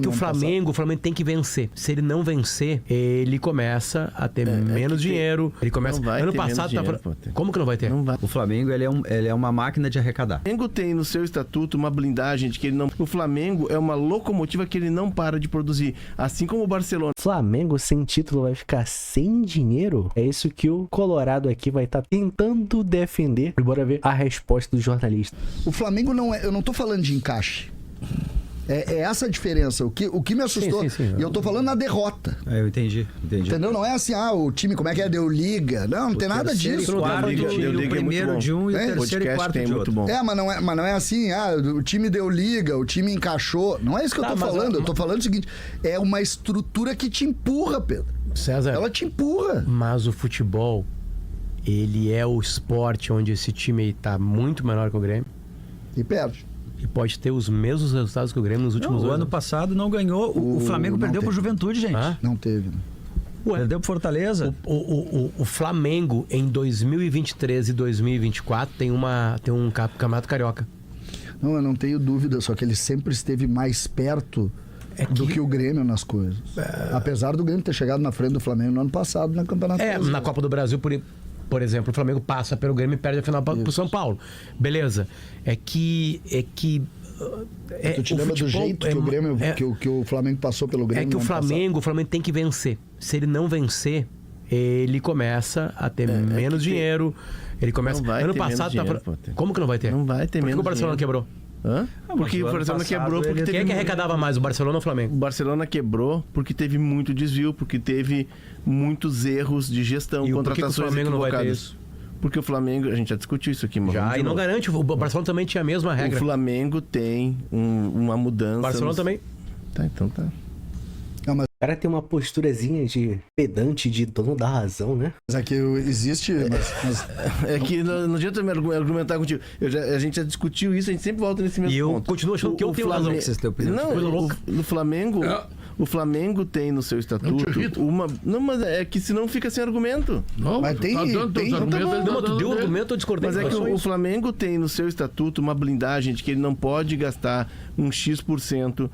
Que o Flamengo tem que vencer. Se ele não vencer, ele começa a ter menos dinheiro. Ele começa. Ano passado como que não vai ter? Não vai. O Flamengo ele é uma máquina de arrecadar. O Flamengo tem no seu estatuto uma blindagem de que ele não. O Flamengo é uma locomotiva que ele não para de produzir, assim como o Barcelona. Flamengo sem título vai ficar sem dinheiro? É isso que o Colorado aqui vai estar tentando defender. E bora ver a resposta do jornalista. O Flamengo não é. Eu não tô falando de encaixe. É essa a diferença. O que me assustou. Sim. E eu tô falando na derrota. Eu entendi. Entendeu? Não é assim, o time, como é que é? Deu liga. Não tem nada disso. O primeiro de um e o terceiro e quarto de outro. Mas não é assim, o time deu liga, o time encaixou. Não é isso que eu tô falando. Eu tô falando o seguinte, é uma estrutura que te empurra, Pedro. César, ela te empurra. Mas o futebol, ele é o esporte onde esse time tá muito menor que o Grêmio. E perde. E pode ter os mesmos resultados que o Grêmio nos últimos anos. O ano passado não ganhou. O Flamengo perdeu pro Juventude, gente. Não teve. Perdeu pro Fortaleza. O Flamengo, em 2023 e 2024, tem um campeonato carioca. Não, eu não tenho dúvida, só que ele sempre esteve mais perto do que o Grêmio nas coisas. Apesar do Grêmio ter chegado na frente do Flamengo no ano passado na Campeonato Brasileiro. Na Copa do Brasil, por exemplo, o Flamengo passa pelo Grêmio e perde a final pro São Paulo. Beleza. Tu te lembra do jeito que o Grêmio, que o Flamengo passou pelo Grêmio? É que o Flamengo tem que vencer. Se ele não vencer, ele começa a ter menos dinheiro. Ele começa. Ano passado como que não vai ter? Não vai ter menos. Por que o Barcelona quebrou? Porque o Barcelona quebrou porque teve. Quem é que arrecadava mais, o Barcelona ou o Flamengo? O Barcelona quebrou porque teve muito desvio, porque teve muitos erros de gestão, contratações equivocadas. O Flamengo não vai ter isso? Porque o Flamengo, a gente já discutiu isso aqui, mas e não garante, o Barcelona também tinha a mesma regra. O Flamengo tem uma mudança. O Barcelona também. Tá, então tá. O cara tem uma posturazinha de pedante, de dono da razão, né? Mas aqui existe... É que não adianta me argumentar contigo. A gente já discutiu isso, a gente sempre volta nesse mesmo ponto. E eu continuo achando que eu tenho razão. No Flamengo... O Flamengo tem no seu estatuto uma... Não, mas é que senão fica sem argumento. Não, mas tem tu deu argumento, eu discordei. Mas é que o Flamengo tem no seu estatuto uma blindagem de que ele não pode gastar um X%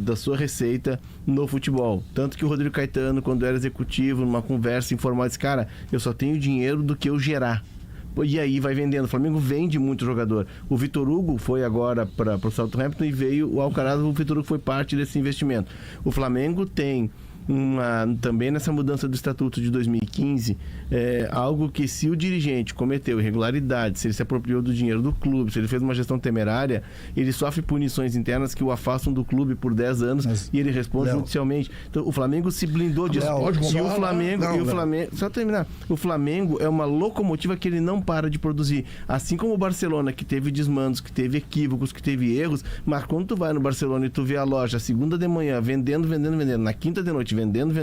da sua receita no futebol. Tanto que o Rodrigo Caetano, quando era executivo, numa conversa informal, disse, cara, eu só tenho dinheiro do que eu gerar. E aí vai vendendo. O Flamengo vende muito jogador. O Vitor Hugo foi agora para o Southampton e veio o Alcaraz. O Vitor Hugo foi parte desse investimento. O Flamengo tem também nessa mudança do estatuto de 2015, algo que, se o dirigente cometeu irregularidade, se ele se apropriou do dinheiro do clube, se ele fez uma gestão temerária, ele sofre punições internas que o afastam do clube por 10 anos e ele responde judicialmente. Então o Flamengo se blindou disso. E o Flamengo, só terminar, o Flamengo é uma locomotiva que ele não para de produzir, assim como o Barcelona, que teve desmandos, que teve equívocos, que teve erros, mas quando tu vai no Barcelona e tu vê a loja segunda de manhã vendendo, na quinta de noite vendendo.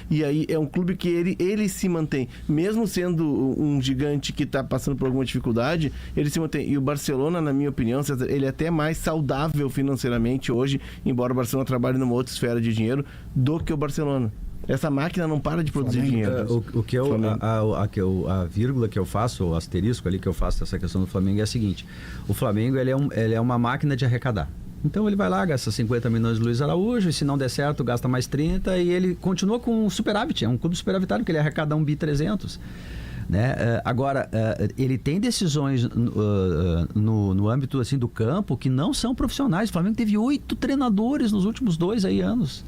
E aí é um clube que ele se mantém. Mesmo sendo um gigante que está passando por alguma dificuldade, ele se mantém. E o Barcelona, na minha opinião, César, ele é até mais saudável financeiramente hoje, embora o Barcelona trabalhe numa outra esfera de dinheiro, do que o Barcelona. Essa máquina não para de produzir dinheiro. A vírgula que eu faço, o asterisco ali que eu faço dessa questão do Flamengo é a seguinte: o Flamengo ele é uma máquina de arrecadar. Então ele vai lá, gasta 50 milhões de Luiz Araújo, e se não der certo, gasta mais 30, e ele continua com um superávit. É um clube superavitário, porque ele arrecada 1.300 bi. Né? Agora, ele tem decisões no âmbito assim, do campo que não são profissionais. O Flamengo teve 8 treinadores nos últimos 2 anos.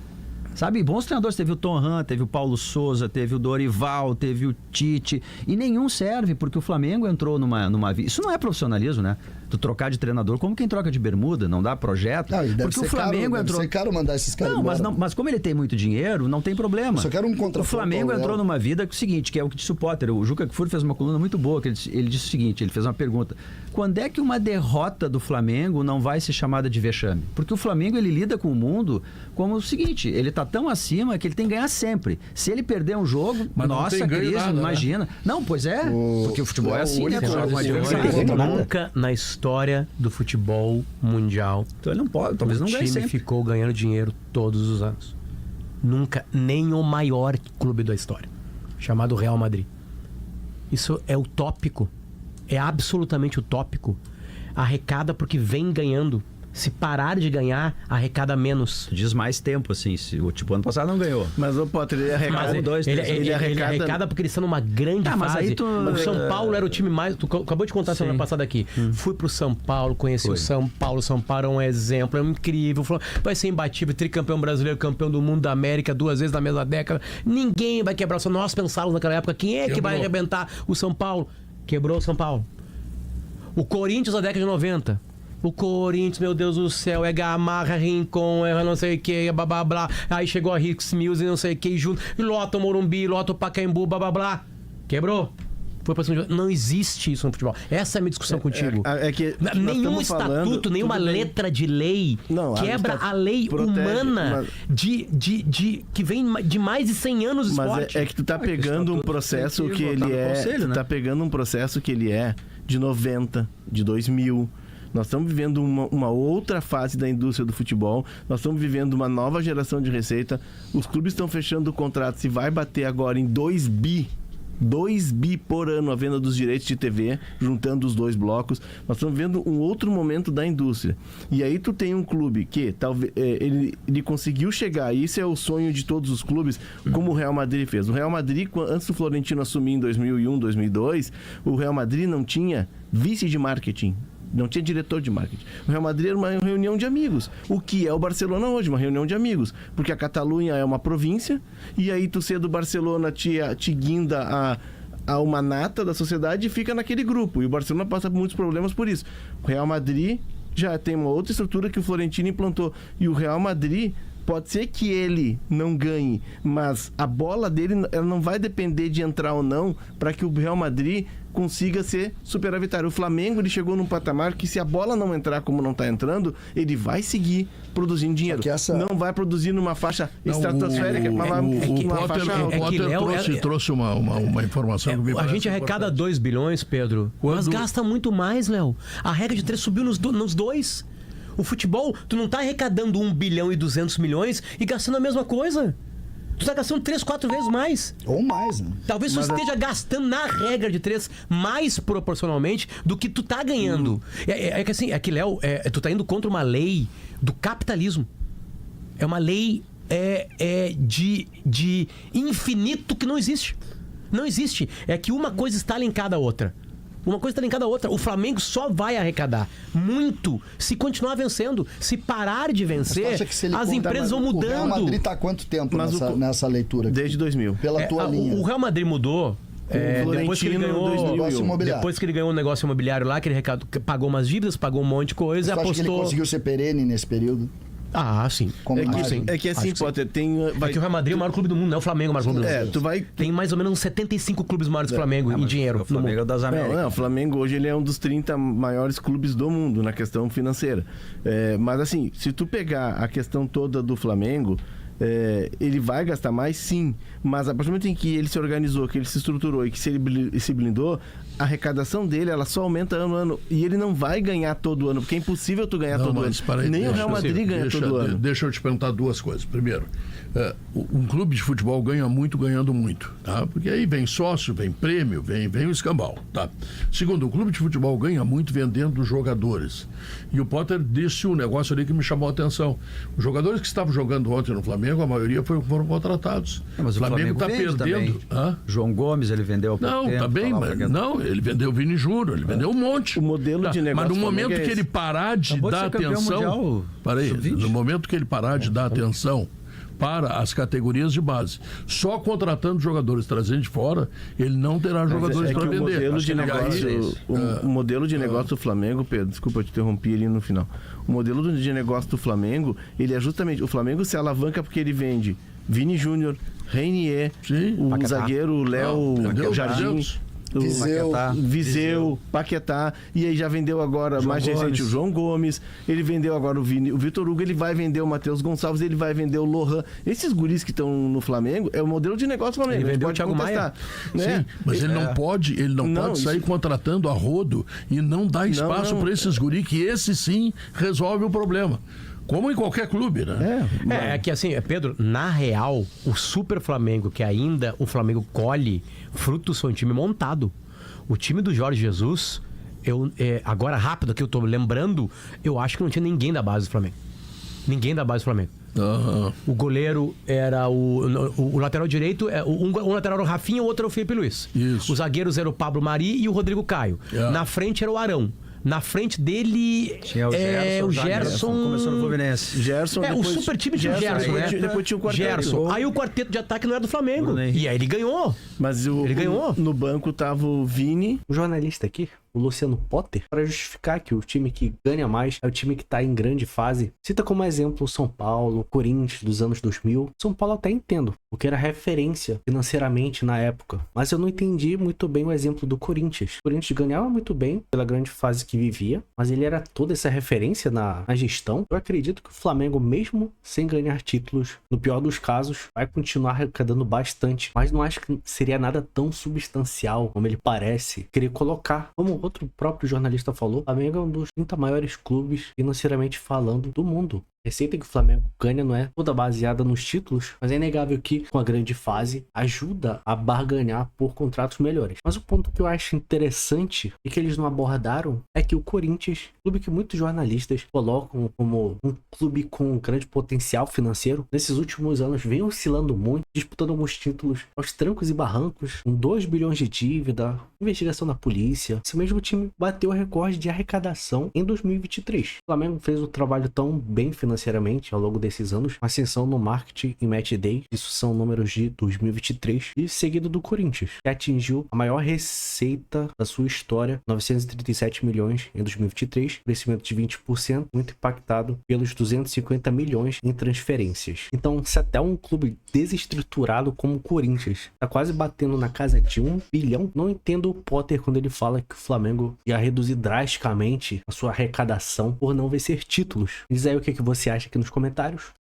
Sabe, bons treinadores, teve o Tom Hahn, teve o Paulo Souza, teve o Dorival, teve o Tite, e nenhum serve, porque o Flamengo entrou numa vida. Isso não é profissionalismo, né? Tu trocar de treinador, como quem troca de bermuda, não dá projeto. Porque o Flamengo entrou. Deve ser caro mandar esses caras mas como ele tem muito dinheiro, não tem problema. Eu só quero um contrato. O Flamengo entrou numa vida que é o seguinte, que é o que disse o Potter. O Juca Kfouri fez uma coluna muito boa, que ele disse o seguinte, ele fez uma pergunta: quando é que uma derrota do Flamengo não vai ser chamada de vexame? Porque o Flamengo, ele lida com o mundo como o seguinte, ele tá tão acima que ele tem que ganhar sempre. Se ele perder um jogo, nossa, crise, nada, imagina. Né? Não, pois é, porque o futebol é assim, né? Nunca na história do futebol mundial, então ele não pode, talvez não ganhe sempre. O time ficou ganhando dinheiro todos os anos. Nunca, nem o maior clube da história, chamado Real Madrid. Isso é utópico, é absolutamente utópico. Arrecada porque vem ganhando. Se parar de ganhar, arrecada menos. Diz mais tempo, assim. Tipo, ano passado não ganhou. Mas o Potter, ele arrecada... Ele arrecada porque eles estão numa grande fase. O São Paulo era o time mais... Tu acabou de contar semana passada aqui. Fui pro São Paulo, conheci o São Paulo. O São Paulo é um exemplo, é incrível. Vai ser imbatível, tricampeão brasileiro, campeão do mundo da América 2 vezes na mesma década. Ninguém vai quebrar. Só nós pensávamos naquela época, quem é que vai arrebentar o São Paulo? Quebrou o São Paulo. O Corinthians da década de 90. O Corinthians, meu Deus do céu, é Gamarra, Rincon, é não sei o que, blá blá blá. Aí chegou a Hicks Mills e não sei o que, junto. Lota o Morumbi, lota o Pacaembu, blá blá blá. Quebrou. Foi pra cima de... Não existe isso no futebol. Essa é a minha discussão contigo. Que nenhum estatuto, nenhuma letra de lei quebra a lei humana que vem de mais de 100 anos do esporte. Mas é que tu tá pegando um processo que ele é... Tu tá pegando um processo que ele é de 90, de 2000... Nós estamos vivendo uma outra fase da indústria do futebol. Nós estamos vivendo uma nova geração de receita. Os clubes estão fechando o contrato. Se vai bater agora em 2 bi por ano a venda dos direitos de TV, juntando os dois blocos. Nós estamos vendo um outro momento da indústria. E aí tu tem um clube que talvez ele conseguiu chegar, e isso é o sonho de todos os clubes, como o Real Madrid fez. O Real Madrid, antes do Florentino assumir em 2001, 2002, o Real Madrid não tinha vice de marketing. Não tinha diretor de marketing. O Real Madrid era uma reunião de amigos. O que é o Barcelona hoje? Uma reunião de amigos. Porque a Catalunha é uma província, e aí tu ser do Barcelona te guinda a uma nata da sociedade e fica naquele grupo. E o Barcelona passa por muitos problemas por isso. O Real Madrid já tem uma outra estrutura que o Florentino implantou. E o Real Madrid... Pode ser que ele não ganhe, mas a bola dele ela não vai depender de entrar ou não para que o Real Madrid consiga ser superavitário. O Flamengo ele chegou num patamar que se a bola não entrar como não está entrando, ele vai seguir produzindo dinheiro. Não vai produzir numa faixa estratosférica, mas uma faixa alta. O Potter trouxe uma informação. A gente arrecada 2 bilhões, Pedro, mas gasta muito mais, Léo. A regra de 3 subiu nos dois. O futebol, tu não tá arrecadando 1 bilhão e 200 milhões e gastando a mesma coisa. Tu tá gastando 3, 4 vezes mais. Ou mais, né? Talvez tu esteja gastando na regra de 3 mais proporcionalmente do que tu tá ganhando. É que assim, Léo, tu tá indo contra uma lei do capitalismo. É uma lei de infinito que não existe. Não existe. É que uma coisa está linkada à outra. Uma coisa está linkada à outra. O Flamengo só vai arrecadar muito se continuar vencendo. Se parar de vencer, as empresas vão mudando. O Real Madrid está há quanto tempo nessa leitura aqui? Desde 2000. Pela tua linha. O Real Madrid mudou. Depois que ele ganhou o negócio imobiliário lá, que ele pagou umas dívidas, pagou um monte de coisa, apostou... Acha que ele conseguiu ser perene nesse período? Ah, sim. É que assim, Potter, tem... É que o Real Madrid é o maior clube do mundo, não é o Flamengo o maior clube do mundo. Tem mais ou menos uns 75 clubes maiores que o Flamengo em dinheiro. O Flamengo é das Américas. Não, o Flamengo hoje ele é um dos 30 maiores clubes do mundo na questão financeira. Mas assim, se tu pegar a questão toda do Flamengo... ele vai gastar mais, sim, mas a partir do momento em que ele se organizou, que ele se estruturou e que ele se blindou, a arrecadação dele ela só aumenta ano a ano, e ele não vai ganhar todo ano, porque é impossível tu ganhar todo ano. Nem o Real Madrid ganha todo ano. Deixa eu te perguntar 2 coisas. Primeiro, um clube de futebol ganha muito ganhando muito, tá? Porque aí vem sócio, vem prêmio, vem o escambau, tá? Segundo, o clube de futebol ganha muito vendendo jogadores. E o Potter disse um negócio ali que me chamou a atenção. Os jogadores que estavam jogando ontem no Flamengo, a maioria foram contratados. Mas o Flamengo está perdendo. João Gomes, ele vendeu há pouco tempo. Tá bem, mas ele vendeu o Vini Júnior, ele vendeu um monte. O modelo de negócio. Mas no momento que ele parar de dar atenção... No momento que ele parar de dar atenção para as categorias de base, só contratando jogadores trazendo de fora, ele não terá jogadores para vender. O modelo de negócio do Flamengo, Pedro, desculpa, eu te interrompi ali no final. O modelo de negócio do Flamengo, ele é justamente... O Flamengo se alavanca porque ele vende Vini Júnior, Reinier, o zagueiro Léo Jardim... Viseu, Paquetá, e aí já vendeu agora, mais recente, o João Gomes, ele vendeu agora o Vitor Hugo, ele vai vender o Matheus Gonçalves, ele vai vender o Lohan. Esses guris que estão no Flamengo, é o modelo de negócio do Flamengo. Ele vendeu o Thiago Maia. Né? Sim, mas ele não pode sair contratando a rodo e não dar espaço para esses guris, que esse sim resolve o problema. Como em qualquer clube, né? É que assim, Pedro, na real, o Super Flamengo, que ainda o Flamengo colhe frutos, foi um time montado. O time do Jorge Jesus agora rápido que eu tô lembrando, eu acho que não tinha ninguém da base do Flamengo. Ninguém da base do Flamengo. Uhum. O goleiro era o lateral direito, um lateral era o Rafinha, o outro era o Felipe Luiz. Isso. Os zagueiros eram o Pablo Mari e o Rodrigo Caio. Na frente era o Arão. Na frente dele tinha o Gerson. Começou no Fluminense. Gerson, o super time tinha o Gerson, né? Depois tinha o quarteto. Gerson. Aí o quarteto de ataque não era do Flamengo. E aí ele ganhou. Mas ele ganhou. No banco tava o Vini. O jornalista aqui, o Luciano Potter, para justificar que o time que ganha mais é o time que tá em grande fase, cita como exemplo o São Paulo, Corinthians dos anos 2000. São Paulo até entendo, porque era referência financeiramente na época. Mas eu não entendi muito bem o exemplo do Corinthians. O Corinthians ganhava muito bem pela grande fase que vivia, mas ele era toda essa referência na gestão. Eu acredito que o Flamengo, mesmo sem ganhar títulos, no pior dos casos, vai continuar arrecadando bastante. Mas não acho que seria nada tão substancial como ele parece querer colocar. Como outro próprio jornalista falou, o Flamengo é um dos 30 maiores clubes financeiramente falando do mundo. A receita que o Flamengo ganha não é toda baseada nos títulos, mas é inegável que, com a grande fase, ajuda a barganhar por contratos melhores. Mas o ponto que eu acho interessante e que eles não abordaram é que o Corinthians, clube que muitos jornalistas colocam como um clube com grande potencial financeiro, nesses últimos anos vem oscilando muito, disputando alguns títulos aos trancos e barrancos, com 2 bilhões de dívida, investigação da polícia. Esse mesmo time bateu o recorde de arrecadação em 2023. O Flamengo fez um trabalho tão bem financeiramente ao longo desses anos, ascensão no marketing e match day, isso são números de 2023, e seguido do Corinthians, que atingiu a maior receita da sua história, 937 milhões em 2023, crescimento de 20%, muito impactado pelos 250 milhões em transferências. Então, se até um clube desestruturado como o Corinthians tá quase batendo na casa de 1 bilhão, não entendo o Potter quando ele fala que o Flamengo ia reduzir drasticamente a sua arrecadação por não vencer títulos. Diz aí o que você acha aqui nos comentários.